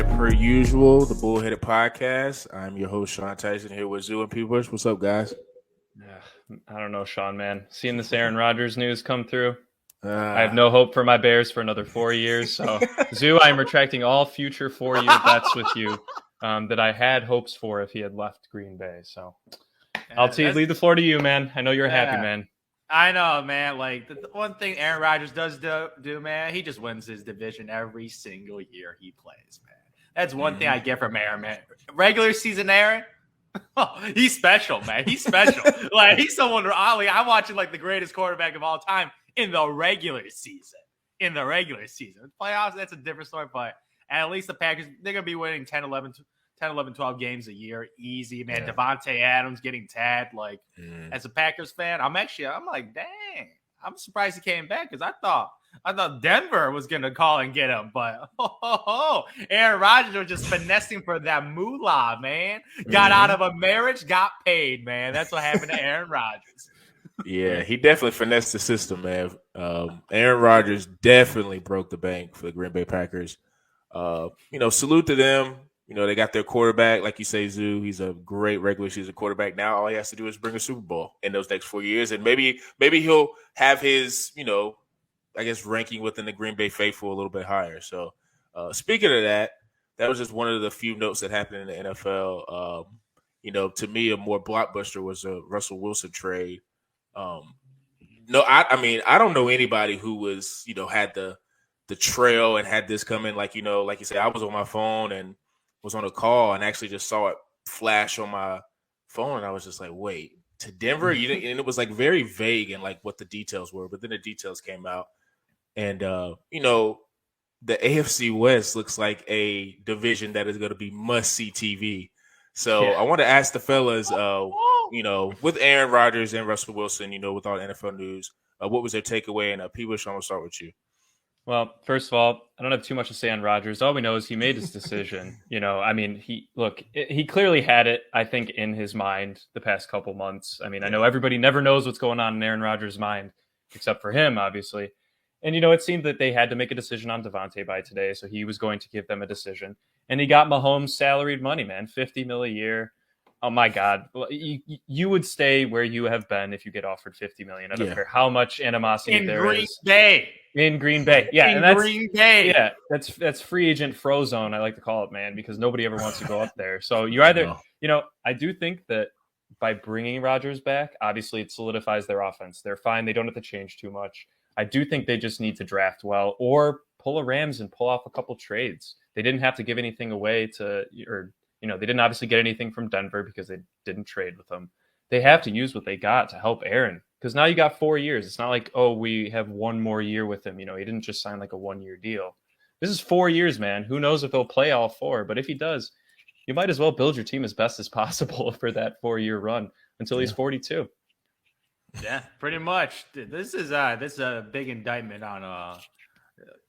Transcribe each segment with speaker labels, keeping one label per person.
Speaker 1: right, per usual, the Bullheaded Podcast. I'm your host, Sean Tyson, here with Zoo and P. Bush. What's up, guys?
Speaker 2: I don't know, Sean, man. Seeing this Aaron Rodgers news come through, I have
Speaker 1: Uh,
Speaker 2: no hope for my Bears for another 4 years. So, Zoo, I am retracting all future 4-year bets with you that I had hopes for if he had left Green Bay. So, I'll leave the floor to you, man. I know you're a happy man.
Speaker 3: I know, man. Like, the one thing Aaron Rodgers does do, man, he just wins his division every single year he plays, man. That's one thing I get from Aaron, man. Regular season Aaron, he's special, man. He's special. Like, he's someone, I'm watching, like, the greatest quarterback of all time in the regular season. Playoffs, that's a different story, but at least the Packers, they're going to be winning 10, 11, 12 games a year. Easy, man. Yeah. Devontae Adams getting tagged. Like, as a Packers fan, I'm like, dang. I'm surprised he came back because I thought Denver was going to call and get him. But, Aaron Rodgers was just finessing for that moolah, man. Got out of a marriage, got paid, man. That's what happened to Aaron Rodgers.
Speaker 1: Yeah, he definitely finessed the system, man. Aaron Rodgers definitely broke the bank for the Green Bay Packers. Salute to them. They got their quarterback, like you say, Zoo. He's a great regular season quarterback. Now all he has to do is bring a Super Bowl in those next 4 years, and maybe he'll have his, ranking within the Green Bay faithful a little bit higher. So, speaking of that, that was just one of the few notes that happened in the NFL. To me, a more blockbuster was a Russell Wilson trade. I don't know anybody who was, had the trail and had this coming. Like you said, I was on my phone and was on a call and actually just saw it flash on my phone. And I was just like, wait, to Denver? And it was like very vague and like what the details were, but then the details came out. And, the AFC West looks like a division that is going to be must-see TV. So I want to ask the fellas, with Aaron Rodgers and Russell Wilson, with all the NFL news, what was their takeaway? And P. Bush, I'm going to start with you.
Speaker 2: Well, first of all, I don't have too much to say on Rodgers. All we know is he made his decision. He clearly had it, I think, in his mind the past couple months. I know everybody never knows what's going on in Aaron Rodgers' mind, except for him, obviously. And, it seemed that they had to make a decision on Devontae by today, so he was going to give them a decision. And he got Mahomes salaried money, man, $50 million a year. Oh, my God. You would stay where you have been if you get offered $50 million. I don't care how much animosity there is. In Green Bay. Yeah.
Speaker 3: Green Bay.
Speaker 2: Yeah. That's free agent frozone, I like to call it, man, because nobody ever wants to go up there. So you either, I do think that by bringing Rodgers back, obviously it solidifies their offense. They're fine. They don't have to change too much. I do think they just need to draft well or pull a Rams and pull off a couple trades. They didn't have to give anything away they didn't obviously get anything from Denver because they didn't trade with them. They have to use what they got to help Aaron because now you got 4 years. It's not like, we have one more year with him. He didn't just sign like a 1-year deal. This is 4 years, man. Who knows if he'll play all 4? But if he does, you might as well build your team as best as possible for that 4-year run until he's 42.
Speaker 3: Yeah, pretty much. This is a big indictment on a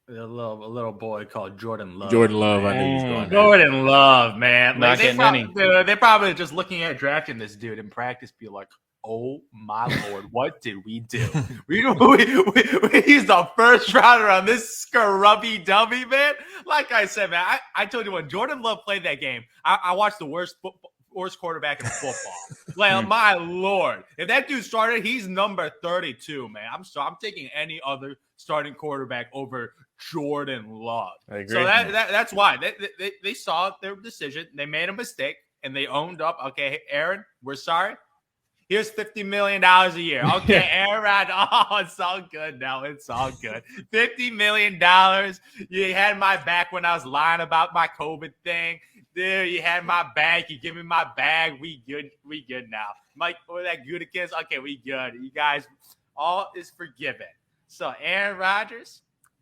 Speaker 3: little boy called Jordan Love.
Speaker 1: Jordan Love, I knew he was going.
Speaker 3: Jordan Love, man.
Speaker 2: Not getting any.
Speaker 3: They're probably just looking at drafting this dude in practice, be like, "Oh my Lord, what did we do? He's the first rounder on this scrubby dummy, man." Like I said, man, I told you when Jordan Love played that game, I watched the worst quarterback in football. Like, my Lord, if that dude started, he's number 32, man. I'm taking any other starting quarterback over Jordan Love.
Speaker 2: I agree.
Speaker 3: So that's why they saw their decision. They made a mistake and they owned up. Okay, Aaron, we're sorry. Here's $50 million a year. Okay, Aaron Rodgers. Oh, it's all good now. It's all good. $50 million. You had my back when I was lying about my COVID thing. Dude, you had my back. You give me my bag. We good. We good now. Mike, or that Gutekunst. Okay, we good. You guys, all is forgiven. So, Aaron Rodgers,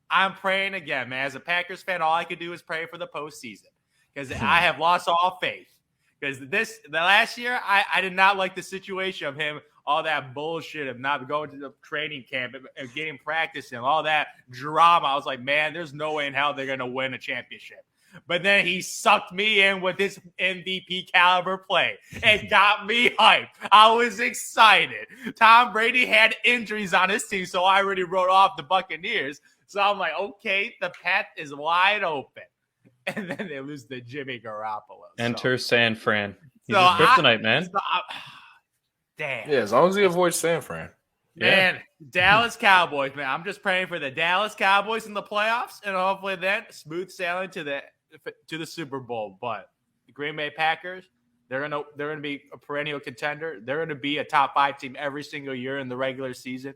Speaker 3: I'm praying again, man. As a Packers fan, all I could do is pray for the postseason because I have lost all faith. Because the last year, I did not like the situation of him, all that bullshit of not going to the training camp and getting practice and all that drama. I was like, man, there's no way in hell they're going to win a championship. But then he sucked me in with his MVP caliber play and got me hyped. I was excited. Tom Brady had injuries on his team, so I already wrote off the Buccaneers. So I'm like, okay, the path is wide open. and then they lose to Jimmy Garoppolo.
Speaker 2: Enter San Fran. He's
Speaker 3: So
Speaker 2: his kryptonite, man.
Speaker 3: Damn.
Speaker 1: Yeah, as long as he avoids San Fran.
Speaker 3: Man, Dallas Cowboys, man. I'm just praying for the Dallas Cowboys in the playoffs, and hopefully then smooth sailing to the Super Bowl. But the Green Bay Packers, they're gonna be a perennial contender. They're gonna be a top 5 team every single year in the regular season.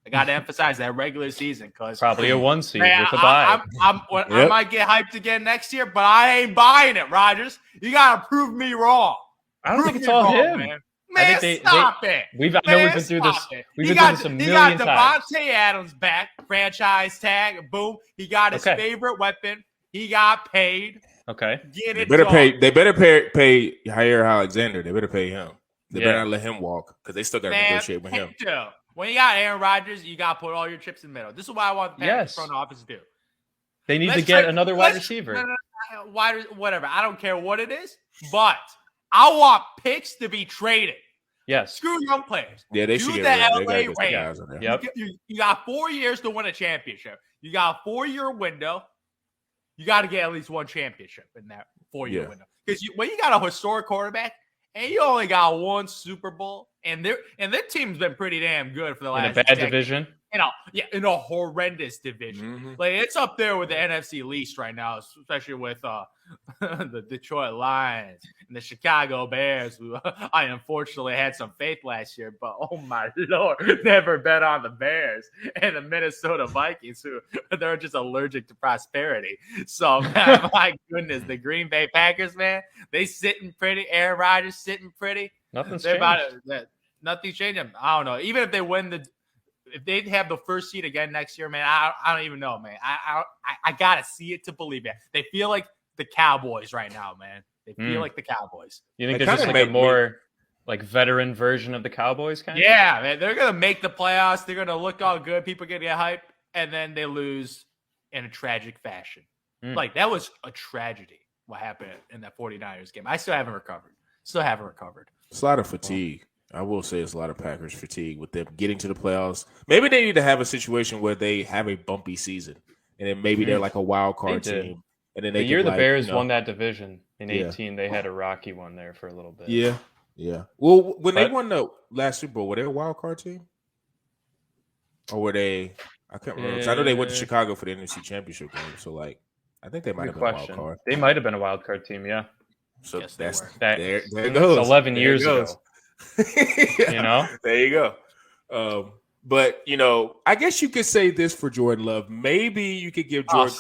Speaker 3: I got to emphasize that regular season because
Speaker 2: probably a 1 seed with a bye.
Speaker 3: I might get hyped again next year, but I ain't buying it, Rodgers. You gotta prove me wrong.
Speaker 2: I don't think it's all him.
Speaker 3: Man,
Speaker 2: I think
Speaker 3: stop it.
Speaker 2: We've been through this. We've been through this a million times. He got
Speaker 3: Devontae Adams back, franchise tag, boom. He got his favorite weapon. He got paid.
Speaker 2: Okay.
Speaker 1: They better pay Jair Alexander. They better pay him. They better not let him walk because they still got to negotiate with him.
Speaker 3: When you got Aaron Rodgers, you got to put all your chips in the middle. This is what I want the Packers front office to do.
Speaker 2: They need to get another wide receiver.
Speaker 3: Whatever. I don't care what it is, but I want picks to be traded.
Speaker 2: Yes.
Speaker 3: Screw young players.
Speaker 1: Yeah, they should get rid of
Speaker 3: LA Rams.
Speaker 2: Yep.
Speaker 3: You got 4 years to win a championship. You got a 4-year window. You got to get at least one championship in that 4-year window. Because when you got a historic quarterback and you only got one Super Bowl, and their team's been pretty damn good for the last
Speaker 2: in a bad division.
Speaker 3: In a horrendous division.
Speaker 1: Mm-hmm.
Speaker 3: Like it's up there with the NFC least right now, especially with the Detroit Lions and the Chicago Bears, who I unfortunately had some faith last year, but oh my Lord, never bet on the Bears, and the Minnesota Vikings, who they're just allergic to prosperity. So man, my goodness, the Green Bay Packers, man, they sitting pretty. Aaron Rodgers sitting pretty.
Speaker 2: Nothing's changed.
Speaker 3: Nothing's changing. I don't know. Even if they win if they have the first seed again next year, man, I don't even know, man. I gotta see it to believe it. They feel like the Cowboys right now, man. They feel like the Cowboys.
Speaker 2: You think they're just like a more like veteran version of the Cowboys, kind of?
Speaker 3: Yeah, man. They're gonna make the playoffs. They're gonna look all good. People are gonna get hyped, and then they lose in a tragic fashion. Like that was a tragedy. What happened in that 49ers game? I still haven't recovered. It's a lot of fatigue.
Speaker 1: I will say it's a lot of Packers fatigue with them getting to the playoffs. Maybe they need to have a situation where they have a bumpy season, and then maybe they're like a wild card team. And then
Speaker 2: the year the Bears won that division in 2018, they had a rocky one there for a little bit.
Speaker 1: Yeah. Well, when they won the last Super Bowl, were they a wild card team, or were they? I can't remember. I know they went to Chicago for the NFC Championship game, so like I think they might have been a wild card.
Speaker 2: They might have been a wild card team, yeah.
Speaker 1: So
Speaker 3: yes,
Speaker 1: there it goes.
Speaker 2: 11 years ago. Yeah,
Speaker 1: there you go. But I guess you could say this for Jordan Love. Maybe you could give Jordan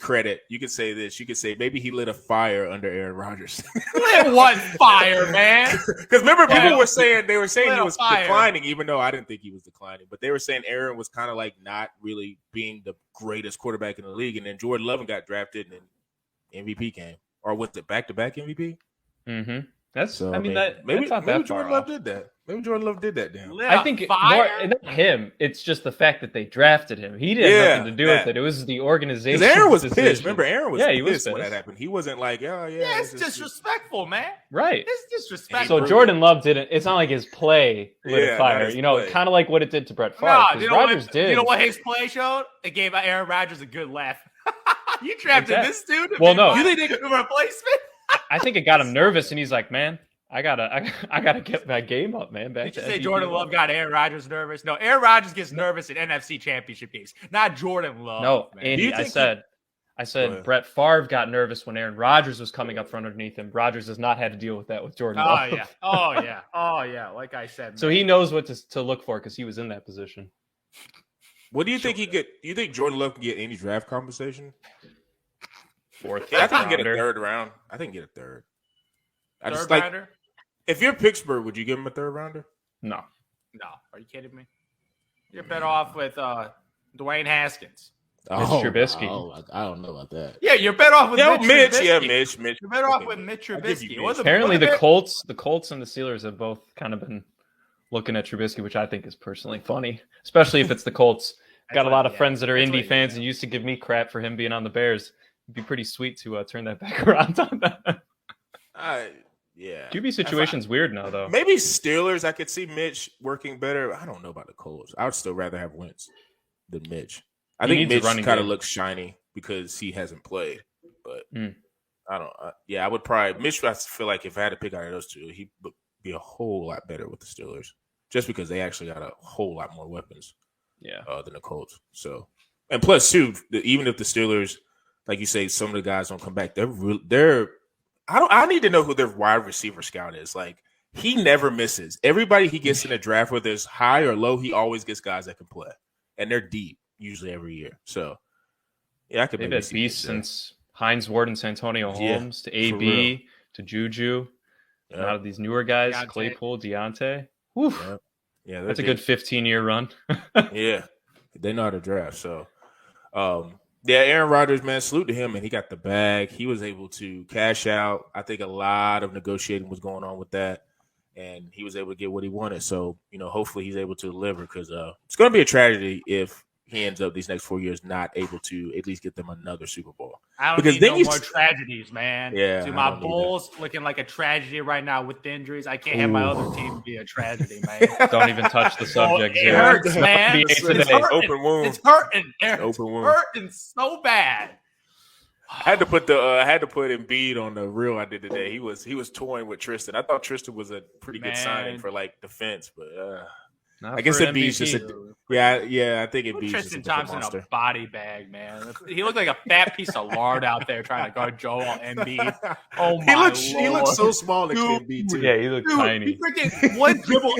Speaker 1: credit. You could say this. You could say maybe he lit a fire under Aaron Rodgers.
Speaker 3: Lit what fire, man?
Speaker 1: Because remember, people were saying he was declining, even though I didn't think he was declining. But they were saying Aaron was kind of like not really being the greatest quarterback in the league, and then Jordan Love got drafted, and then MVP came, or was it back-to-back MVP?
Speaker 2: Mm-hmm.
Speaker 1: Maybe Jordan Love did that. Maybe Jordan Love did that. Damn.
Speaker 2: I think more, not him. It's just the fact that they drafted him. He didn't have nothing to do with it. It was the organization.
Speaker 1: Aaron was pissed. Remember, Aaron was
Speaker 2: he was
Speaker 1: pissed when that happened. He wasn't like,
Speaker 3: it's disrespectful, man.
Speaker 2: Right.
Speaker 3: It's disrespectful.
Speaker 2: So Jordan Love didn't. It's not like his play lit a fire. Kind of like what it did to Brett Favre. Rodgers did.
Speaker 3: You know what his play showed? It gave Aaron Rodgers a good laugh. You drafted this dude.
Speaker 2: You
Speaker 3: think a replacement?
Speaker 2: I think it got him nervous, and he's like, man. I gotta get my game up, man.
Speaker 3: Did you say Jordan Love got Aaron Rodgers nervous? No, Aaron Rodgers gets nervous in NFC Championship games, not Jordan Love.
Speaker 2: No, man. Andy, I said Brett Favre got nervous when Aaron Rodgers was coming up from underneath him. Rodgers has not had to deal with that with Jordan Love.
Speaker 3: Oh yeah. Like I said, man.
Speaker 2: So he knows what to look for because he was in that position.
Speaker 1: What do you think he get? Do you think Jordan Love can get any draft compensation?
Speaker 2: Fourth.
Speaker 1: I think he can get a third round. I think he can get a third.
Speaker 3: Third rounder?
Speaker 1: If you're Pittsburgh, would you give him a third rounder?
Speaker 2: No.
Speaker 3: Are you kidding me? You're better off with Dwayne Haskins.
Speaker 2: Mitch Trubisky.
Speaker 4: I don't know about that.
Speaker 3: Yeah, you're better off with Mitch.
Speaker 1: Yeah, Mitch.
Speaker 3: You're better off with Mitch Trubisky.
Speaker 2: Apparently, the Colts and the Steelers have both kind of been looking at Trubisky, which I think is personally funny, especially if it's the Colts. Got a lot of friends that are Indy fans and used to give me crap for him being on the Bears. It'd be pretty sweet to turn that back around on that.
Speaker 1: Yeah.
Speaker 2: QB situation's weird now, though.
Speaker 1: Maybe Steelers, I could see Mitch working better. I don't know about the Colts. I would still rather have Wentz than Mitch. I think Mitch kind of looks shiny. because he hasn't played. But I don't. I would probably Mitch. I feel like if I had to pick out of those two, he would be a whole lot better with the Steelers, just because they actually got a whole lot more weapons. Than the Colts. So, and plus too, even if the Steelers, like you say, some of the guys don't come back, they're. I need to know who their wide receiver scout is. Like, he never misses. Everybody he gets in the draft, whether it's high or low, he always gets guys that can play, and they're deep usually every year. So, yeah, I could.
Speaker 2: They've had beasts since Hines Ward and Santonio Holmes to AB to Juju. A lot of these newer guys, Deontay. Claypool, Deontay.
Speaker 1: Yeah,
Speaker 2: that's a good 15-year run.
Speaker 1: Yeah, they know how to draft. So, Aaron Rodgers, man, salute to him, and he got the bag. He was able to cash out. I think a lot of negotiating was going on with that, and he was able to get what he wanted. So, hopefully he's able to deliver, because it's going to be a tragedy if he ends up these next 4 years not able to at least get them another Super Bowl.
Speaker 3: I don't need no more tragedies, man.
Speaker 1: Yeah,
Speaker 3: my Bulls looking like a tragedy right now with the injuries. I can't have my other team be a tragedy, man.
Speaker 2: Don't even touch the subject.
Speaker 3: It hurts, man. It's hurting.
Speaker 1: Open wound.
Speaker 3: It's hurting.
Speaker 1: Open wound.
Speaker 3: Hurting so bad.
Speaker 1: I had to put Embiid on the reel I did today. He was toying with Tristan. I thought Tristan was a pretty good signing for like defense, but I guess Embiid's just I think Embiid's
Speaker 3: Tristan Thompson a body bag, man. He looked like a fat piece of lard out there trying to guard Joel Embiid. Oh my Lord.
Speaker 1: He looked so small next to Embiid too.
Speaker 2: Yeah, he looked tiny.
Speaker 3: He freaking one dribble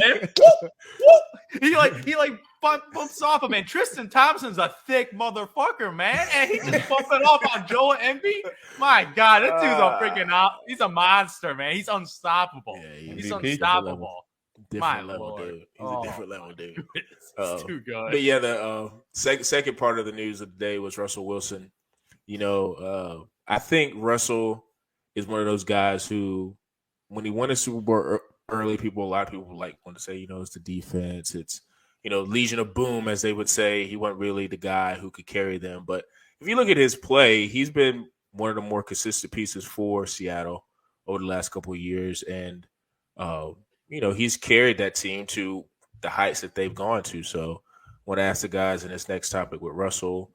Speaker 3: and he bumps off him, and Tristan Thompson's a thick motherfucker, man, and he just bumping off on Joel Embiid. My God, that dude's a freaking out. He's a monster, man. He's unstoppable.
Speaker 1: Yeah,
Speaker 3: he's unstoppable.
Speaker 1: Different level, dude. He's a different level, dude.
Speaker 3: It's too good.
Speaker 1: But yeah, the second part of the news of the day was Russell Wilson. I think Russell is one of those guys who, when he won a Super Bowl early, a lot of people want to say, it's the defense. It's, Legion of Boom, as they would say. He wasn't really the guy who could carry them. But if you look at his play, he's been one of the more consistent pieces for Seattle over the last couple of years. And, he's carried that team to the heights that they've gone to. So I want to ask the guys in this next topic with Russell,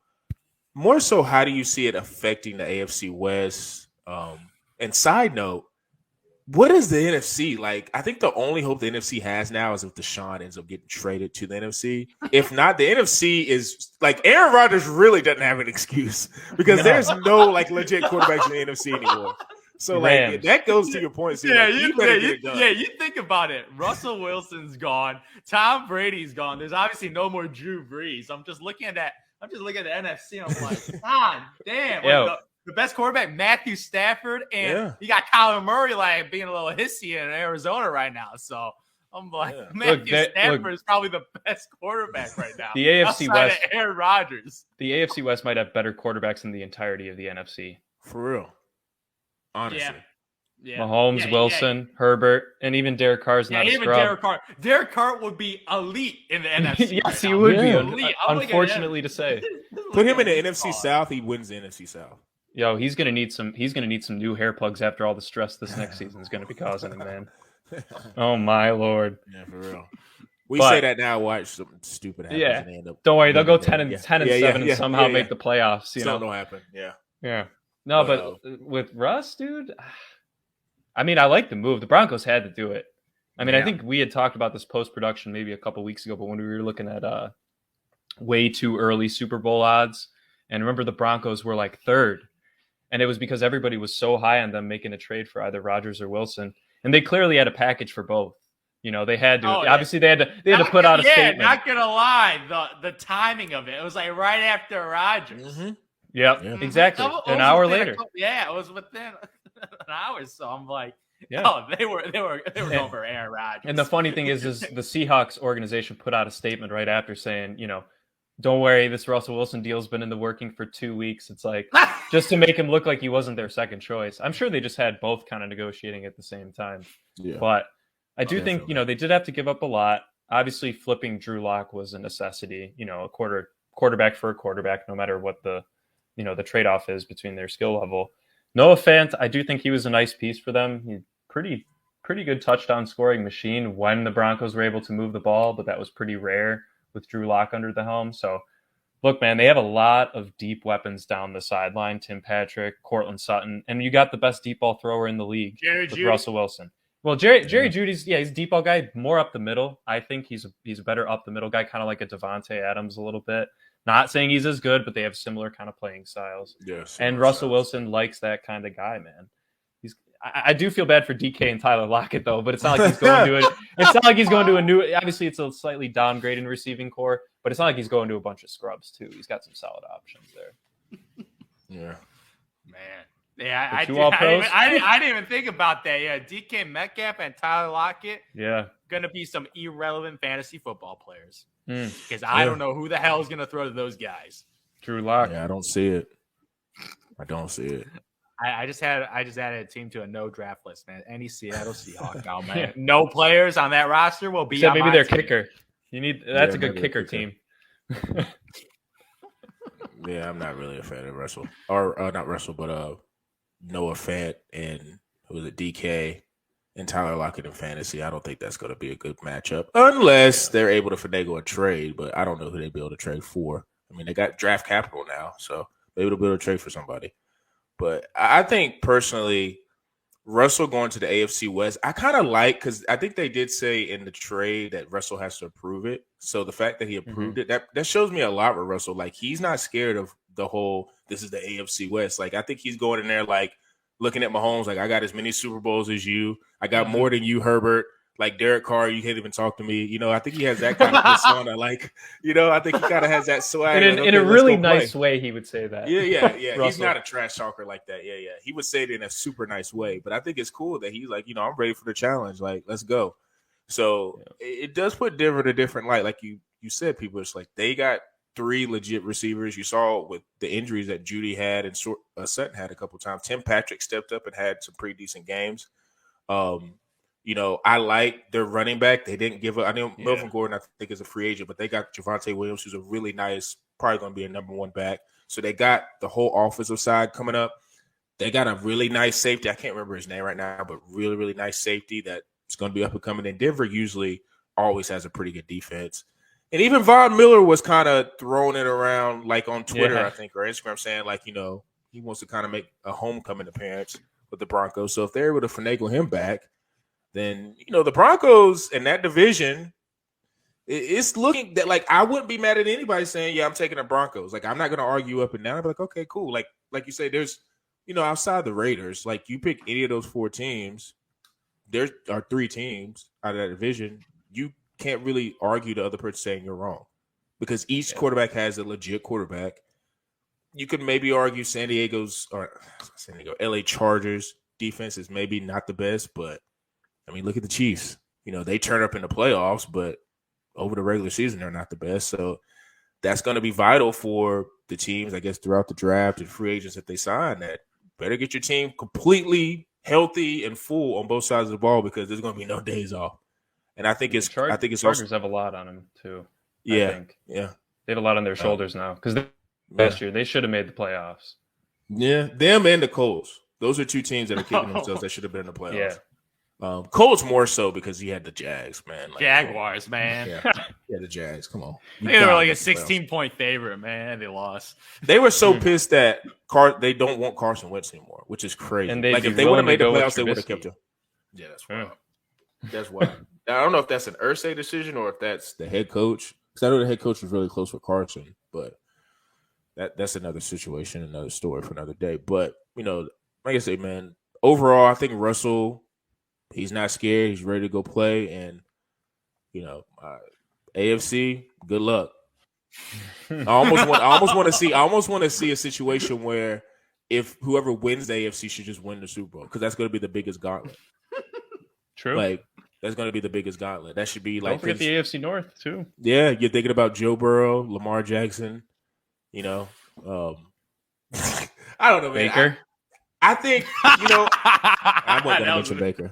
Speaker 1: more so, how do you see it affecting the AFC West? And side note, what is the NFC? Like, I think the only hope the NFC has now is if Deshaun ends up getting traded to the NFC. If not, the NFC is like, Aaron Rodgers really doesn't have an excuse, because there's no legit quarterbacks in the NFC anymore. So, that goes to your point. So you
Speaker 3: think about it. Russell Wilson's gone. Tom Brady's gone. There's obviously no more Drew Brees. I'm just looking at the NFC, and I'm like, God damn. The best quarterback, Matthew Stafford, and you got Kyler Murray being a little hissy in Arizona right now. So I'm like, Matthew Stafford is probably the best quarterback right now.
Speaker 2: The AFC West,
Speaker 3: Aaron Rodgers.
Speaker 2: The AFC West might have better quarterbacks than the entirety of the NFC.
Speaker 1: For real. Honestly.
Speaker 3: Yeah.
Speaker 2: Mahomes, Wilson, Herbert, and even Derek Carr's not a scrub.
Speaker 3: Derek Carr. Derek Carr would be elite in the NFC.
Speaker 2: Yes, he would be. Elite. Unfortunately to say.
Speaker 1: Put him in the NFC South, he wins the NFC South.
Speaker 2: Yo, he's gonna need some new hair plugs after all the stress this next season is gonna be causing him, man. Oh my Lord.
Speaker 1: Yeah, for real. We say that now. Watch something stupid happen.
Speaker 2: Yeah.
Speaker 1: And end up
Speaker 2: don't worry, they'll go 10-7 and somehow make the playoffs.
Speaker 1: Something will happen. Yeah.
Speaker 2: Yeah. No, but with Russ, dude, I mean, I like the move. The Broncos had to do it. I mean, I think we had talked about this post-production maybe a couple weeks ago, but when we were looking at way too early Super Bowl odds, and remember the Broncos were like third, and it was because everybody was so high on them making a trade for either Rodgers or Wilson, and they clearly had a package for both. They had to. Obviously, they had to put out a statement.
Speaker 3: Not gonna lie, the timing of it was like right after Rodgers.
Speaker 1: Mm-hmm.
Speaker 2: Yep, exactly. An hour later.
Speaker 3: It was within an hour. So I'm like, they were going for Aaron Rodgers.
Speaker 2: And the funny thing is the Seahawks organization put out a statement right after saying, don't worry, this Russell Wilson deal's been in the working for 2 weeks. It's like just to make him look like he wasn't their second choice. I'm sure they just had both kind of negotiating at the same time. Yeah. But I do think, they did have to give up a lot. Obviously, flipping Drew Lock was a necessity. A quarterback for a quarterback, no matter what the trade-off is between their skill level. Noah Fant, I do think he was a nice piece for them. He's pretty good touchdown scoring machine when the Broncos were able to move the ball, but that was pretty rare with Drew Lock under the helm. So Look, man, they have a lot of deep weapons down the sideline. Tim Patrick, Cortland Sutton, and you got the best deep ball thrower in the league with Russell Wilson. Well, Jerry Jeudy's he's a deep ball guy, more up the middle. I think he's a better up the middle guy, kind of like a Devontae Adams a little bit. Not saying he's as good, but they have similar kind of playing styles.
Speaker 1: Yes,
Speaker 2: and Russell Wilson likes that kind of guy, man. I do feel bad for DK and Tyler Lockett though, but it's not like he's going to it. It's not like he's going to a new. Obviously, it's a slightly downgrade in receiving core, but it's not like he's going to a bunch of scrubs too. He's got some solid options there.
Speaker 1: Yeah,
Speaker 3: man. Yeah, I didn't even think about that. Yeah, DK Metcalf and Tyler Lockett.
Speaker 2: Yeah,
Speaker 3: gonna be some irrelevant fantasy football players because I don't know who the hell is gonna throw to those guys.
Speaker 2: Drew Lock.
Speaker 1: Yeah, I don't see it.
Speaker 3: I just added a team to a no draft list, man. Any Seattle Seahawk out, man. No players on that roster will be.
Speaker 2: Except maybe their
Speaker 3: team.
Speaker 2: kicker. That's a good kicker team.
Speaker 1: Yeah, I'm not really a fan of Russell or not Russell, but Noah Fant and who was it, DK and Tyler Lockett in fantasy. I don't think that's going to be a good matchup unless they're able to finagle a trade. But I don't know who they'd be able to trade for. I mean, they got draft capital now, so they're able to be able to trade for somebody. But I think personally, Russell going to the AFC West, I kind of like because I think they did say in the trade that Russell has to approve it. So the fact that he approved it, that shows me a lot with Russell. Like, he's not scared of the whole, this is the AFC West. Like, I think he's going in there, like, looking at Mahomes, like, I got as many Super Bowls as you. I got more than you, Herbert. Like, Derek Carr, you can't even talk to me. You know, I think he has that kind of persona. Like, you know, I think he kind of has that swag.
Speaker 2: In a really nice way, he would say that.
Speaker 1: Yeah. He's not a trash talker like that. Yeah. He would say it in a super nice way. But I think it's cool that he's like, you know, I'm ready for the challenge. Like, let's go. So it does put Denver in a different light. Like you said, people, it's like they got 3 legit receivers. You saw with the injuries that Judy had and Sutton had a couple of times. Tim Patrick stepped up and had some pretty decent games. You know, I like their running back. They didn't give up. I know Melvin Gordon, I think, is a free agent, but they got Javonte Williams, who's a really nice, probably going to be a number 1 back. So they got the whole offensive side coming up. They got a really nice safety. I can't remember his name right now, but really, really nice safety that's going to be up and coming. And Denver usually always has a pretty good defense. And even Von Miller was kind of throwing it around, like on Twitter, I think, or Instagram, saying, like, you know, he wants to kind of make a homecoming appearance with the Broncos. So if they're able to finagle him back, then, you know, the Broncos in that division, it's looking that, like, I wouldn't be mad at anybody saying, yeah, I'm taking the Broncos. Like, I'm not going to argue up and down. I'd be like, okay, cool. Like you say, there's, you know, outside the Raiders, like, you pick any of those 4 teams, there are 3 teams out of that division. You can't really argue the other person saying you're wrong because each quarterback has a legit quarterback. You could maybe argue LA Chargers defense is maybe not the best, but I mean, look at the Chiefs. You know, they turn up in the playoffs, but over the regular season, they're not the best. So that's going to be vital for the teams, I guess, throughout the draft and free agents that they sign. That better get your team completely healthy and full on both sides of the ball because there's going to be no days off. And I think it's
Speaker 2: Chargers
Speaker 1: also
Speaker 2: have a lot on them too.
Speaker 1: Yeah.
Speaker 2: They have a lot on their shoulders now because last year they should have made the playoffs.
Speaker 1: Yeah, them and the Colts. Those are 2 teams that are kicking themselves that should have been in the playoffs. Colts more so because he had the Jags, man. Like,
Speaker 3: Jaguars, man.
Speaker 1: Yeah, the Jags. Come on.
Speaker 3: They were like a 16-point favorite, man. They lost.
Speaker 1: They were so pissed that they don't want Carson Wentz anymore, which is crazy.
Speaker 2: And
Speaker 1: like, if they would have made the playoffs, they would have kept him. Yeah, that's wild. That's wild. Now, I don't know if that's an Irsay decision or if that's the head coach. Because I know the head coach was really close with Carson, but that's another situation, another story for another day. But, you know, like I say, man, overall, I think Russell, he's not scared. He's ready to go play. And, you know, AFC, good luck. I almost want to see a situation where if whoever wins the AFC should just win the Super Bowl because that's going to be the biggest gauntlet.
Speaker 2: True.
Speaker 1: Like, that's going to be the biggest gauntlet. That should be like.
Speaker 2: Don't forget the AFC North, too.
Speaker 1: Yeah, you're thinking about Joe Burrow, Lamar Jackson, you know. I don't know, man.
Speaker 2: Baker.
Speaker 1: I think, you know, I wasn't going to mention Baker.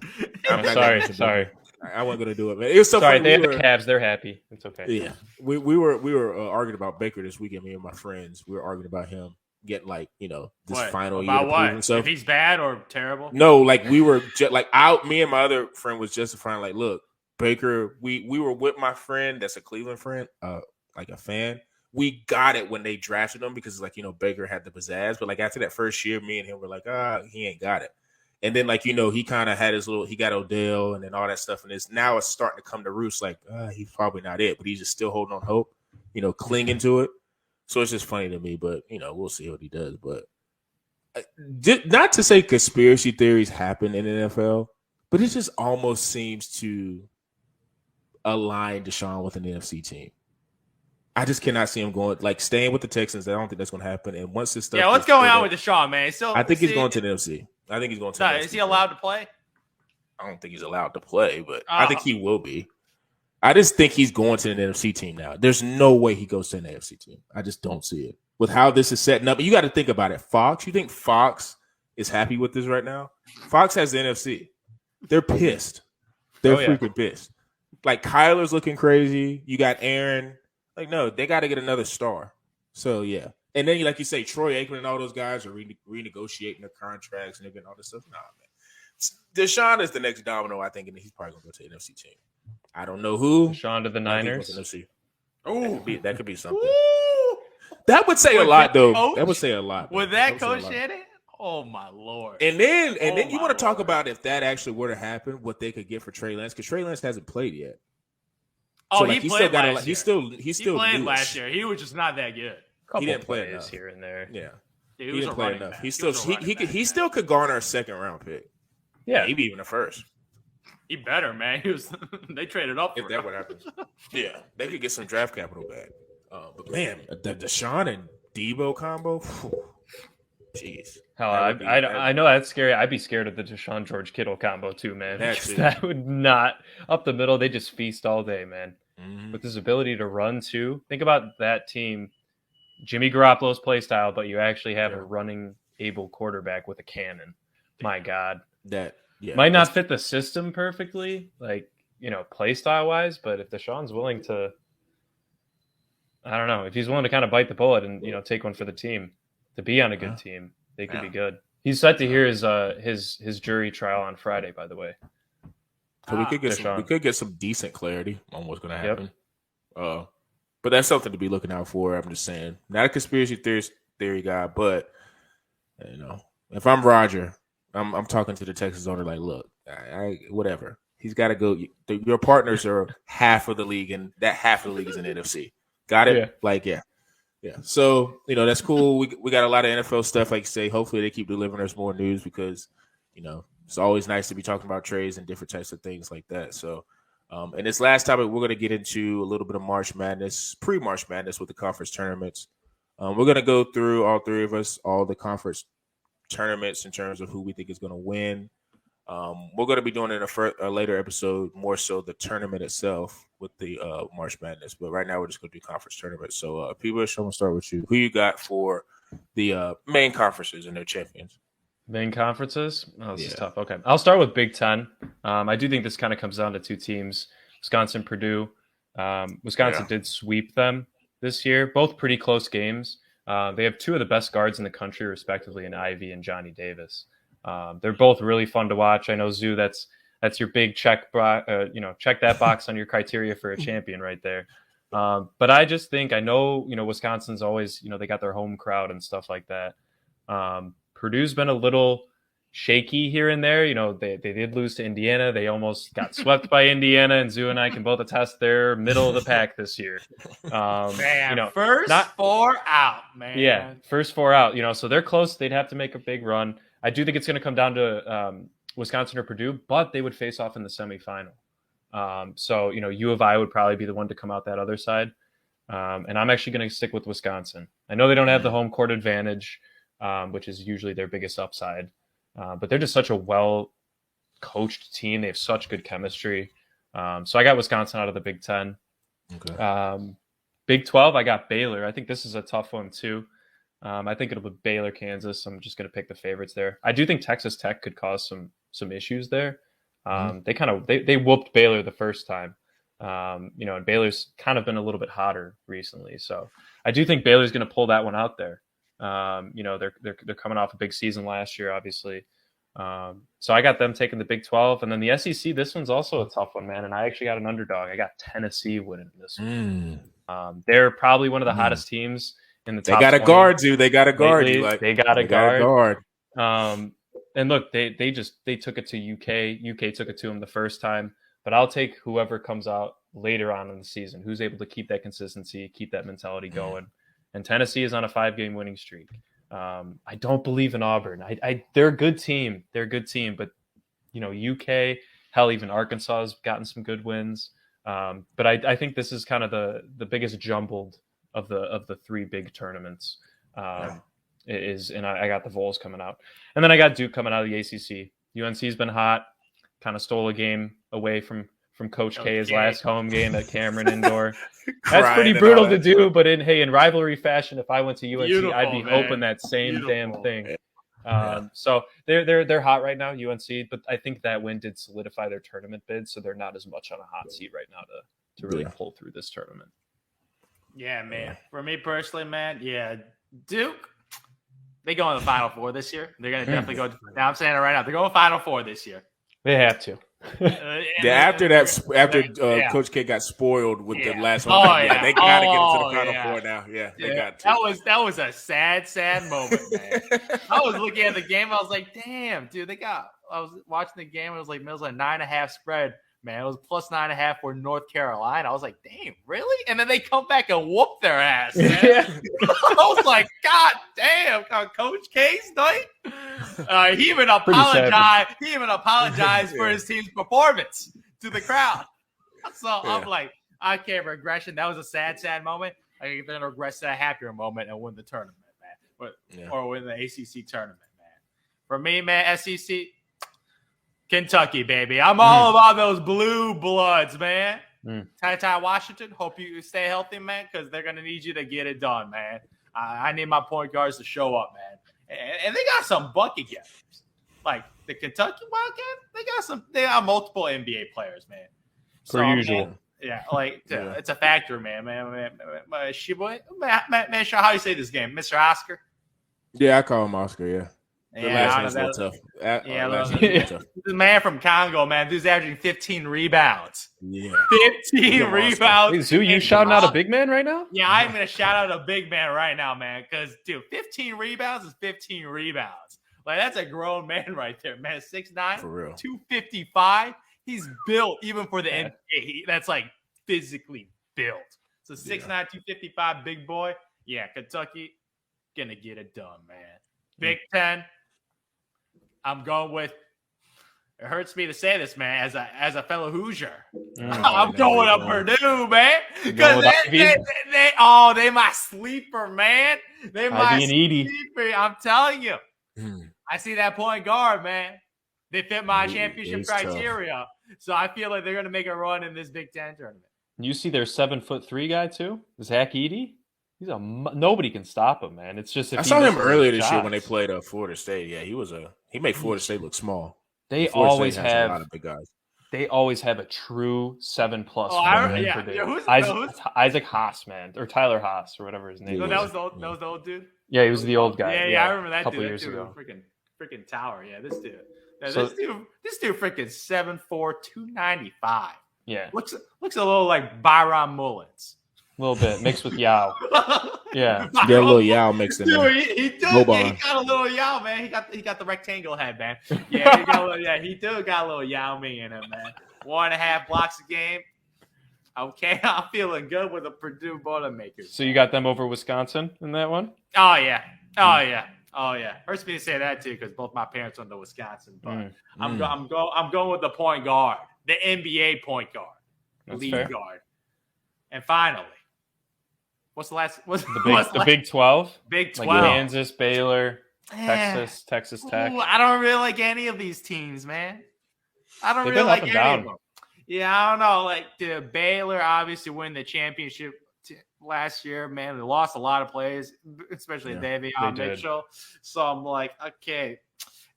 Speaker 2: I'm sorry.
Speaker 1: I wasn't going to do it, man. It was so
Speaker 2: sorry,
Speaker 1: funny.
Speaker 2: they have the Cavs. They're happy. It's okay.
Speaker 1: Yeah. We were arguing about Baker this weekend, me and my friends. We were arguing about him getting, like, you know, this final year.
Speaker 3: About what?
Speaker 1: And stuff.
Speaker 3: If he's bad or terrible?
Speaker 1: No, like, we were me and my other friend was justifying, like, look, Baker, we were with my friend that's a Cleveland friend, like a fan. we got it when they drafted him because like, Baker had the pizzazz. But like after that first year, me and him were like, he ain't got it. And then like, he kind of had he got Odell and then all that stuff. And now it's starting to come to roost like, he's probably not it, but he's just still holding on hope, clinging to it. So it's just funny to me, but we'll see what he does. But not to say conspiracy theories happen in the NFL, but it just almost seems to align Deshaun with an NFC team. I just cannot see him staying with the Texans. I don't think that's going to happen. And once this stuff,
Speaker 3: what's going on with Deshaun, man?
Speaker 1: I think he's going to the NFC. I think he's going to.
Speaker 3: No, is he allowed to play?
Speaker 1: I don't think he's allowed to play, but I think he will be. I just think he's going to an NFC team now. There's no way he goes to an AFC team. I just don't see it with how this is setting up. You got to think about it. Fox, you think Fox is happy with this right now? Fox has the NFC. They're pissed. They're freaking pissed. Like Kyler's looking crazy. You got Aaron. Like, no, they got to get another star. So, yeah. And then, like you say, Troy Aikman and all those guys are renegotiating their contracts and they're getting all this stuff. Nah, man. Deshaun is the next domino, I think, and he's probably going to go to the NFC team. I don't know who.
Speaker 2: Deshaun to the Niners.
Speaker 1: Oh, that could be something. Ooh. That would say a lot, though.
Speaker 3: Coach?
Speaker 1: That would say a lot.
Speaker 3: With that coach in it? Oh, my Lord.
Speaker 1: And then you want to talk about if that actually were to happen, what they could get for Trey Lance, because Trey Lance hasn't played yet.
Speaker 3: Oh,
Speaker 1: so,
Speaker 3: he played last year.
Speaker 1: He still
Speaker 3: played last year. He was just not that good.
Speaker 1: He didn't play enough
Speaker 2: here and there.
Speaker 1: Yeah,
Speaker 3: he
Speaker 1: didn't play enough. He still could garner a second round pick.
Speaker 2: Yeah,
Speaker 1: maybe even a first.
Speaker 3: He better, man. They traded up
Speaker 1: if that would happen. Yeah, they could get some draft capital back. But man, the Deshaun and Debo combo. Jeez.
Speaker 2: Hell, I know that's scary. I'd be scared of the Deshaun George Kittle combo too, man. That would not up the middle. They just feast all day, man. Mm-hmm. With his ability to run too. Think about that team, Jimmy Garoppolo's play style, but you actually have a running able quarterback with a cannon. My God, might not fit the system perfectly, like play style wise. But if Deshaun's willing to, I don't know, if he's willing to kind of bite the bullet and take one for the team. To be on a good team, they could be good. He's set to hear his jury trial on Friday, by the way.
Speaker 1: So we could get some decent clarity on what's going to happen. Yep. But that's something to be looking out for. I'm just saying, not a conspiracy theory guy, but if I'm Roger, I'm talking to the Texas owner like, look, whatever. He's got to go. Your partners are half of the league, and that half of the league is in NFC. Got it? Yeah. Yeah, so that's cool. We got a lot of NFL stuff, like you say. Hopefully, they keep delivering us more news because it's always nice to be talking about trades and different types of things like that. So, and this last topic, we're going to get into a little bit of March Madness, pre-March Madness with the conference tournaments. We're going to go through all three of us, all the conference tournaments in terms of who we think is going to win. We're going to be doing in a later episode more so the tournament itself with the March Madness, but right now we're just going to do conference tournaments. So, P-Bush, I'm going to start with you. Who you got for the main conferences and their champions?
Speaker 2: Main conferences? Oh, this is tough. Okay, I'll start with Big Ten. I do think this kind of comes down to two teams: Wisconsin, Purdue. Wisconsin did sweep them this year. Both pretty close games. They have two of the best guards in the country, respectively, in Ivy and Johnny Davis. They're both really fun to watch. I know, Zoo, that's your big check that box on your criteria for a champion right there. But I just think, I know, Wisconsin's always, they got their home crowd and stuff like that. Purdue's been a little shaky here and there. They did lose to Indiana. They almost got swept by Indiana, and Zoo and I can both attest they're middle of the pack this year.
Speaker 3: First four out, man.
Speaker 2: Yeah, first four out. So they're close. They'd have to make a big run. I do think it's going to come down to Wisconsin or Purdue, but they would face off in the semifinal. So, U of I would probably be the one to come out that other side. And I'm actually going to stick with Wisconsin. I know they don't have the home court advantage, which is usually their biggest upside. But they're just such a well-coached team. They have such good chemistry. So I got Wisconsin out of the Big Ten. Okay. Big 12, I got Baylor. I think this is a tough one, too. I think it'll be Baylor, Kansas. I'm just going to pick the favorites there. I do think Texas Tech could cause some issues there. They whooped Baylor the first time, and Baylor's kind of been a little bit hotter recently. So I do think Baylor's going to pull that one out there. They're coming off a big season last year, obviously. So I got them taking the Big 12, and then the SEC. This one's also a tough one, man. And I actually got an underdog. I got Tennessee winning this one. They're probably one of the hottest teams in the top.
Speaker 1: They got to
Speaker 2: 20
Speaker 1: guard you. They got to guard you.
Speaker 2: They got to guard. And look, they took it to UK. UK took it to them the first time. But I'll take whoever comes out later on in the season, who's able to keep that consistency, keep that mentality going. And Tennessee is on a 5-game winning streak. I don't believe in Auburn. They're a good team. They're a good team. But, UK, hell, even Arkansas has gotten some good wins. But I think this is kind of the biggest jumbled of the 3 big tournaments. And I got the Vols coming out. And then I got Duke coming out of the ACC. UNC's been hot. Kind of stole a game away from Coach K's last home game at Cameron Indoor. That's pretty brutal to do, but in rivalry fashion, if I went to UNC, I'd be hoping that same damn thing. So they're hot right now, UNC, but I think that win did solidify their tournament bid, so they're not as much on a hot seat right now to really pull through this tournament.
Speaker 3: Yeah, man. For me personally, man, Duke, they go in the Final Four this year. They're gonna definitely go. Now I'm saying it right now. They're going Final Four this year.
Speaker 2: They have to.
Speaker 1: After Coach K got spoiled with the last one, they got to get into the Final Four now. Yeah, they got to.
Speaker 3: That was a sad moment, man. I was looking at the game. I was like, damn, dude, I was watching the game. It was like 9.5 spread. Man, it was plus 9.5 for North Carolina. I was like, damn, really? And then they come back and whoop their ass, man. I was like, God damn, Coach K's night. He even apologized for his team's performance to the crowd. So I'm like, I can't regression. That was a sad moment. I think they're gonna regress to a happier moment and win the tournament, man. Or win the ACC tournament, man. For me, man, SEC. Kentucky, baby. I'm all about those blue bloods, man. Ty Washington, hope you stay healthy, man, because they're going to need you to get it done, man. I need my point guards to show up, man. And they got some bucket getters. Like the Kentucky Wildcats, they got multiple NBA players, man.
Speaker 2: Per usual.
Speaker 3: Man, it's a factor, man. Man, how you say this game? Mr. Oscar?
Speaker 1: Yeah, I call him Oscar, yeah. The last one's tough.
Speaker 3: This man from Congo, man. Dude's averaging 15 rebounds.
Speaker 1: Yeah.
Speaker 3: 15 rebounds.
Speaker 2: Wait, Zoo, you shouting out a big man right now?
Speaker 3: Yeah, I'm going to shout out a big man right now, man. Because, dude, 15 rebounds is 15 rebounds. Like, that's a grown man right there, man. 6'9",
Speaker 1: for real.
Speaker 3: 255. He's built even for the NBA. That's, like, physically built. So 6'9", 255, big boy. Yeah, Kentucky, going to get it done, man. Big Ten. I'm going with. It hurts me to say this, man. As a fellow Hoosier, I'm going up Purdue, man. Because they my sleeper, man. They my sleeper. I'm telling you. I see that point guard, man. They fit my championship criteria, tough. So I feel like they're going to make a run in this Big Ten tournament.
Speaker 2: You see their 7'3" guy too, Zach Edey. Nobody can stop him, man. It's just
Speaker 1: I saw him earlier this year when they played Florida State. Yeah, he made Florida State look small.
Speaker 2: They always have a lot of big guys. They always have a true 7+ Isaac Haas, man, or Tyler Haas, or whatever his name is.
Speaker 3: That was the old dude.
Speaker 2: Yeah, he was the old guy.
Speaker 3: Yeah, I remember that
Speaker 2: a couple
Speaker 3: dude.
Speaker 2: years ago.
Speaker 3: Freaking tower. Yeah, this dude. This dude freaking 7'4", 295.
Speaker 2: Yeah,
Speaker 3: looks a little like Byron Mullins.
Speaker 2: A little bit mixed with Yao. Yeah,
Speaker 1: got a little Yao mixed in there.
Speaker 3: He got a little Yao, man. He got the rectangle head, man. Yeah, he got a little Yao me in him, man. 1.5 blocks a game. Okay, I'm feeling good with the Purdue Boilermakers.
Speaker 2: So you got them over Wisconsin in that one?
Speaker 3: Oh yeah. Hurts me to say that too because both my parents went to Wisconsin, but I'm going with the point guard, the NBA point guard, lead guard, and finally. What's the last?
Speaker 2: The Big 12?
Speaker 3: Big 12.
Speaker 2: Like Kansas, Baylor, Texas Tech.
Speaker 3: Ooh, I don't really like any of these teams, man. I don't really like any of them. Yeah, I don't know. Like the Baylor obviously win the championship last year, man. They lost a lot of players, especially Davion Mitchell. So I'm like, okay,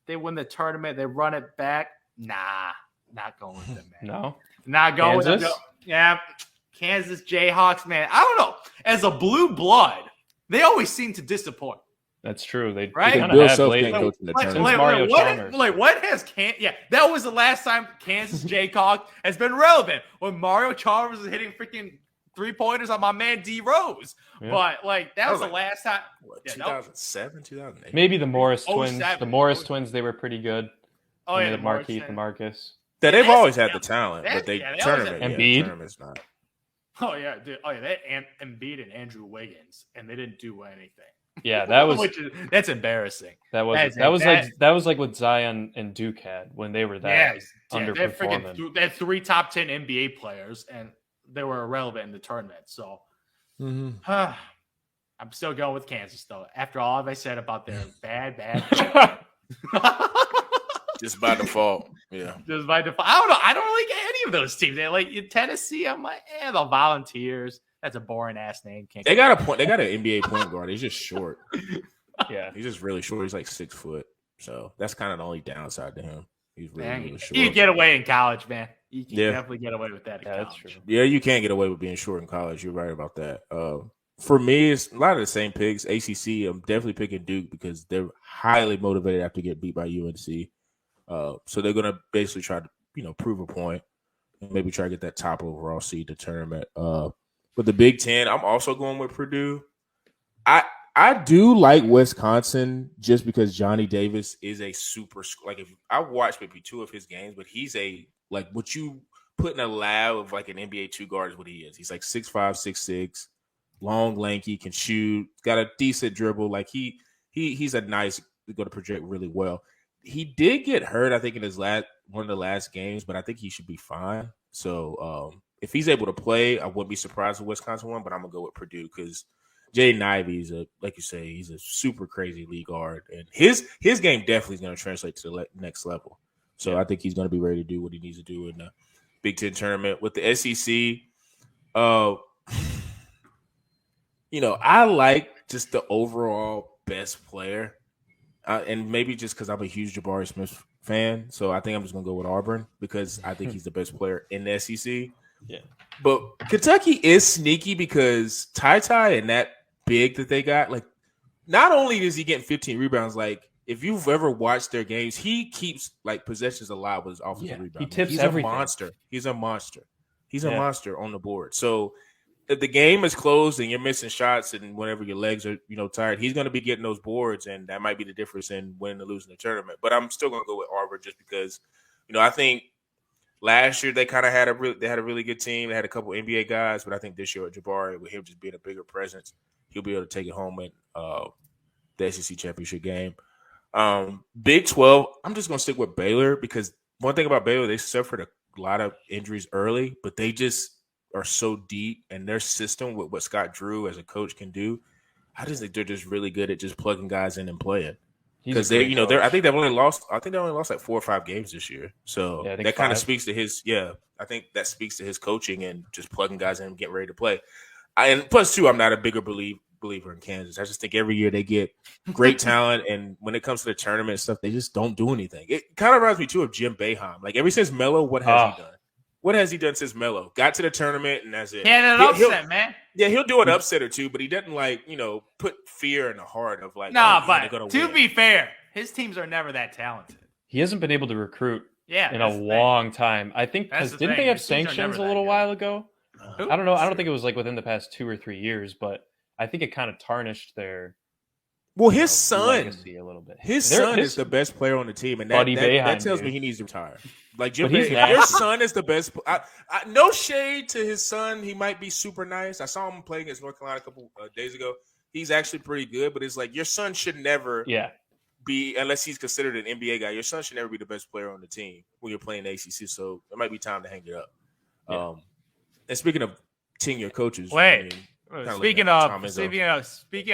Speaker 3: they win the tournament, they run it back. Nah, not going with them, man.
Speaker 2: No,
Speaker 3: not going with them. Yeah. Kansas Jayhawks, man. I don't know. As a blue blood, they always seem to disappoint.
Speaker 2: That's true. They
Speaker 1: kind of have late.
Speaker 3: What has that was the last time Kansas Jayhawks has been relevant when Mario Chalmers was hitting freaking 3-pointers on my man D Rose.
Speaker 2: Yeah.
Speaker 3: But like that was the last time.
Speaker 1: What, 2007, 2008?
Speaker 2: Maybe the Morris twins.
Speaker 3: 07.
Speaker 2: The Morris twins, they were pretty good.
Speaker 3: Oh yeah,
Speaker 2: the Markeith and Marcus.
Speaker 1: Yeah, they've always had the talent, but they tournament.
Speaker 2: Embiid.
Speaker 1: Tournament's not.
Speaker 3: Oh yeah, dude. Oh yeah, they Embiid and Andrew Wiggins, and they didn't do anything.
Speaker 2: Yeah, that was
Speaker 3: that's embarrassing.
Speaker 2: That was like what Zion and Duke had when they were that underperforming.
Speaker 3: They had 3 top 10 NBA players, and they were irrelevant in the tournament. So I'm still going with Kansas, though. After all I said about their bad.
Speaker 1: Just by default. Yeah.
Speaker 3: Just by default. I don't know. I don't really get any of those teams. They like in Tennessee. I'm like, the Volunteers. That's a boring ass name.
Speaker 1: They got a point. They got an NBA point guard. He's just short.
Speaker 2: Yeah,
Speaker 1: he's just really short. He's like 6 foot. So that's kind of the only downside to him. He's really short.
Speaker 3: You can get away in college, man. You can definitely get away with that in college.
Speaker 2: That's true.
Speaker 1: Yeah, you can't get away with being short in college. You're right about that. For me, it's a lot of the same picks. ACC, I'm definitely picking Duke because they're highly motivated after getting beat by UNC. So they're going to basically try to, prove a point and maybe try to get that top overall seed to tournament. With the Big Ten, I'm also going with Purdue. I do like Wisconsin just because Johnny Davis is a super – like if I watched maybe 2 of his games, but he's what you put in a lab of like an NBA 2 guard is what he is. He's like 6'5", 6'6", long, lanky, can shoot, got a decent dribble. Like he's a nice – going to project really well. He did get hurt, I think, in his one of the last games, but I think he should be fine. So if he's able to play, I wouldn't be surprised if Wisconsin won, but I'm gonna go with Purdue because Jaden Ivey is like you say, he's a super crazy league guard, and his game definitely is going to translate to the next level. So I think he's going to be ready to do what he needs to do in the Big Ten tournament. With the SEC, I like just the overall best player. And maybe just because I'm a huge Jabari Smith fan, so I think I'm just going to go with Auburn because I think he's the best player in the SEC.
Speaker 2: Yeah.
Speaker 1: But Kentucky is sneaky because Ty and that big that they got, like, not only is he getting 15 rebounds, like, if you've ever watched their games, he keeps, like, possessions alive with his offensive rebound.
Speaker 2: He tips
Speaker 1: He's
Speaker 2: everything.
Speaker 1: a monster. He's a monster. He's a monster on the board. So if the game is closed and you're missing shots and whenever your legs are, tired, he's going to be getting those boards, and that might be the difference in winning or losing the tournament. But I'm still going to go with Auburn just because, I think last year they kind of had a really good team. They had a couple NBA guys, but I think this year with Jabari, with him just being a bigger presence, he'll be able to take it home in the SEC championship game. Big 12, I'm just going to stick with Baylor because one thing about Baylor, they suffered a lot of injuries early, but they just are so deep, and their system with what Scott Drew as a coach can do, I just think they're just really good at just plugging guys in and playing. Because they, I think they only lost like 4 or 5 games this year. So that kind of speaks to his, I think that speaks to his coaching and just plugging guys in and getting ready to play. And plus, too, I'm not a bigger believer in Kansas. I just think every year they get great talent, and when it comes to the tournament and stuff, they just don't do anything. It kind of reminds me, too, of Jim Boeheim. Like, ever since Melo, what has he done? What has he done since Melo? Got to the tournament, and that's it.
Speaker 3: He had an upset, man.
Speaker 1: Yeah, he'll do an upset or two, but he doesn't, put fear in the heart of,
Speaker 3: but to be fair, his teams are never that talented.
Speaker 2: He hasn't been able to recruit in a long time. I think because didn't they have sanctions a little while ago? I don't know. I don't think it was like within the past 2 or 3 years, but I think it kind of tarnished their
Speaker 1: his son
Speaker 2: legacy a little bit.
Speaker 1: His son is the best player on the team, and that tells me he needs to retire. Like Jim Boeheim, your son is the best. No shade to his son. He might be super nice. I saw him play against North Carolina a couple days ago. He's actually pretty good, but it's like your son should never be, unless he's considered an NBA guy, your son should never be the best player on the team when you're playing the ACC. So it might be time to hang it up. Yeah. And speaking of tenure coaches,
Speaker 3: speaking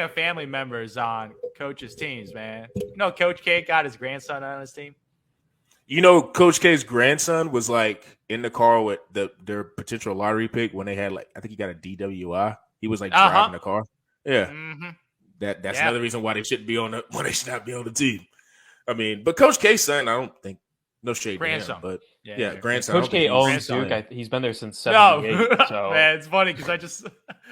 Speaker 3: of family members on coaches' teams, man. Coach K got his grandson on his team.
Speaker 1: Coach K's grandson was like in the car with their potential lottery pick when they had I think he got a DWI. He was driving the car. Yeah. Mm-hmm. That's another reason why they shouldn't be why they should not be on the team. I mean, but Coach K's son, I don't think, no shade to him, but grandson.
Speaker 2: Coach K owns Duke. He's been there since 78. So.
Speaker 3: Man, it's funny because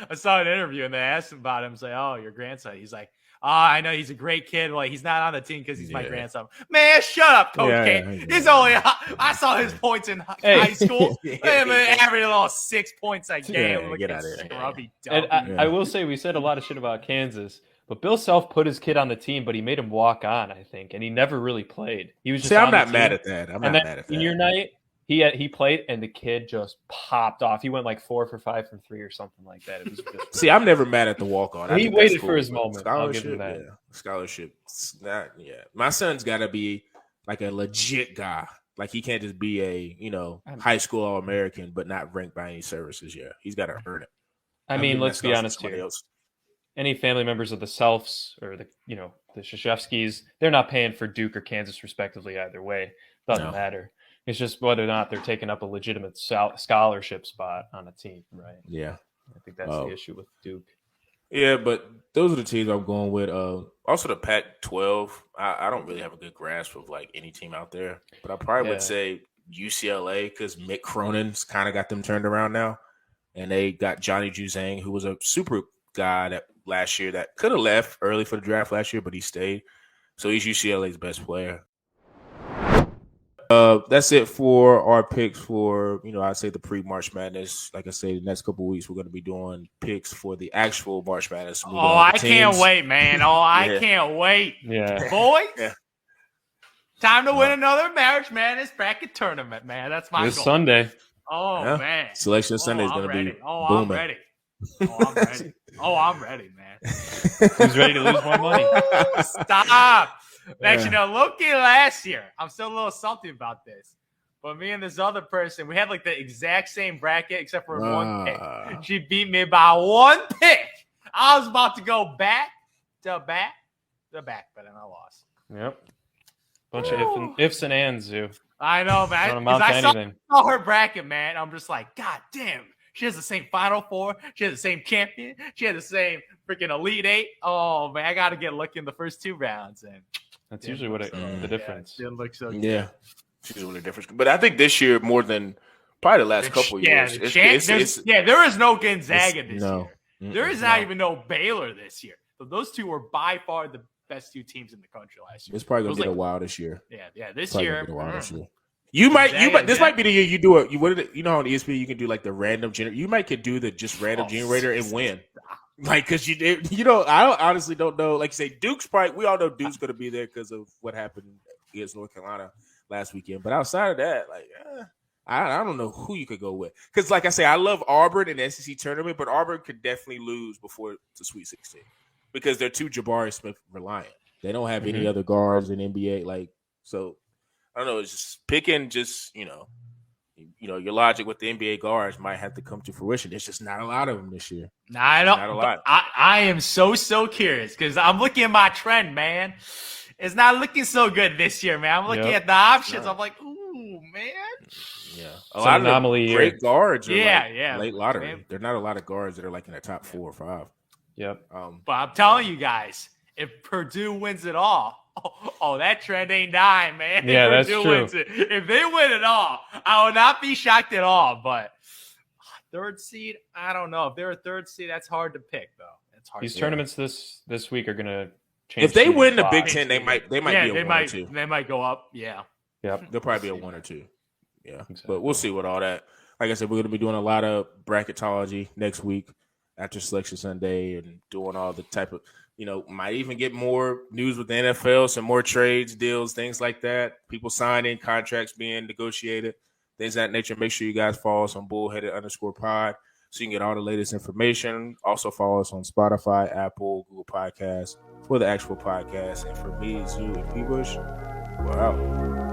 Speaker 3: I saw an interview and they asked him about him, say, "Oh, your grandson." He's like, I know he's a great kid. Like, he's not on the team because he's my grandson. Man, shut up, Coach K. He's only. I saw his points in high school. Every little 6 points a game.
Speaker 1: Get out of here.
Speaker 3: Scrubby
Speaker 2: and I will say, we said a lot of shit about Kansas, but Bill Self put his kid on the team, but he made him walk on, I think, and he never really played. He was just.
Speaker 1: I'm not mad at that. I'm not mad at that.
Speaker 2: Senior night, he played, and the kid just popped off. He went like 4 for 5 from 3 or something like that. It was just
Speaker 1: See, I'm never mad at the walk-on.
Speaker 2: He waited for his moment. I'll give him that.
Speaker 1: Scholarship. My son's got to be like a legit guy. Like, he can't just be a, high school All-American, but not ranked by any services. Yeah, he's got to earn it.
Speaker 2: I mean, let's be honest here. Any family members of the Selfs or the Krzyzewskis, they're not paying for Duke or Kansas respectively either way. Doesn't matter. It's just whether or not they're taking up a legitimate scholarship spot on a team, right?
Speaker 1: Yeah.
Speaker 2: I think that's the issue with Duke.
Speaker 1: Yeah, but those are the teams I'm going with. Also, the Pac-12, I don't really have a good grasp of, like, any team out there. But I probably would say UCLA because Mick Cronin's kind of got them turned around now. And they got Johnny Juzang, who was a super guy that last year that could have left early for the draft last year, but he stayed. So he's UCLA's best player. That's it for our picks for, I'd say the pre-March Madness. Like I say, the next couple of weeks, we're going to be doing picks for the actual March Madness.
Speaker 3: I can't wait, man. I can't wait.
Speaker 2: Yeah.
Speaker 3: Boys, time to win another March Madness bracket tournament, man. That's my goal.
Speaker 2: Sunday.
Speaker 3: Oh, man.
Speaker 1: Selection Sunday is going to be
Speaker 3: I'm ready. I'm ready, man.
Speaker 2: Who's ready to lose more money?
Speaker 3: Stop. Actually, Loki last year, I'm still a little salty about this. But me and this other person, we had like the exact same bracket except for one pick. She beat me by one pick. I was about to go back, but then I lost.
Speaker 2: Yep. Bunch of ifs and ands, Zoo.
Speaker 3: I know, man. Because I saw her bracket, man. I'm just like, God damn. She has the same Final Four. She has the same champion. She has the same freaking Elite Eight. Oh, man, I got to get lucky in the first 2 rounds. And
Speaker 2: that's usually what the difference.
Speaker 3: Didn't look so good.
Speaker 1: Yeah, it's usually the difference. But I think this year more than probably the last couple of years.
Speaker 3: There is no Gonzaga this year. There is not even no Baylor this year. So those two were by far the best 2 teams in the country last year.
Speaker 1: It's probably gonna get a while this year.
Speaker 3: Yeah, this year.
Speaker 1: You might. This might be the year you do it. On ESPN you can do like the random generator. You might could do the just random generator and win. Like, because I honestly don't know. Like you say, Duke's probably. We all know Duke's going to be there because of what happened against North Carolina last weekend. But outside of that, like, I don't know who you could go with. Because, like I say, I love Auburn in the SEC tournament, but Auburn could definitely lose before the Sweet 16 because they're too Jabari Smith reliant. They don't have any other guards in NBA. Like, so I don't know. It's just picking. Just your logic with the NBA guards might have to come to fruition. There's just not a lot of them this year.
Speaker 3: I don't. Not a lot. I am so curious because I'm looking at my trend, man. It's not looking so good this year, man. I'm looking at the options. I'm like, ooh, man.
Speaker 1: Yeah, a lot of
Speaker 2: anomaly
Speaker 1: great guards are late lottery.
Speaker 3: Man.
Speaker 1: There are not a lot of guards that are like in the top 4 or 5.
Speaker 2: Yep.
Speaker 3: But I'm telling you guys, if Purdue wins it all, that trend ain't dying, man.
Speaker 2: Yeah, that's
Speaker 3: Purdue
Speaker 2: true.
Speaker 3: Wins it. If they win it all, I will not be shocked at all. But 3rd seed, I don't know. If they're a 3rd seed, that's hard to pick, though. It's hard.
Speaker 2: These tournaments this week are gonna change.
Speaker 1: If they win the Big Ten, they might be a 1 or 2.
Speaker 3: They might go up. Yeah.
Speaker 2: Yep.
Speaker 1: They'll probably be a 1 or 2. Yeah,
Speaker 2: exactly.
Speaker 1: But we'll see with all that. Like I said, we're going to be doing a lot of bracketology next week after Selection Sunday and doing all the type of, might even get more news with the NFL, some more trades, deals, things like that. People signing, contracts being negotiated, things of that nature. Make sure you guys follow us on bullheaded_pod so you can get all the latest information. Also follow us on Spotify, Apple, Google Podcasts for the actual podcast. And for me, Zoo, and P-Bush, we're out.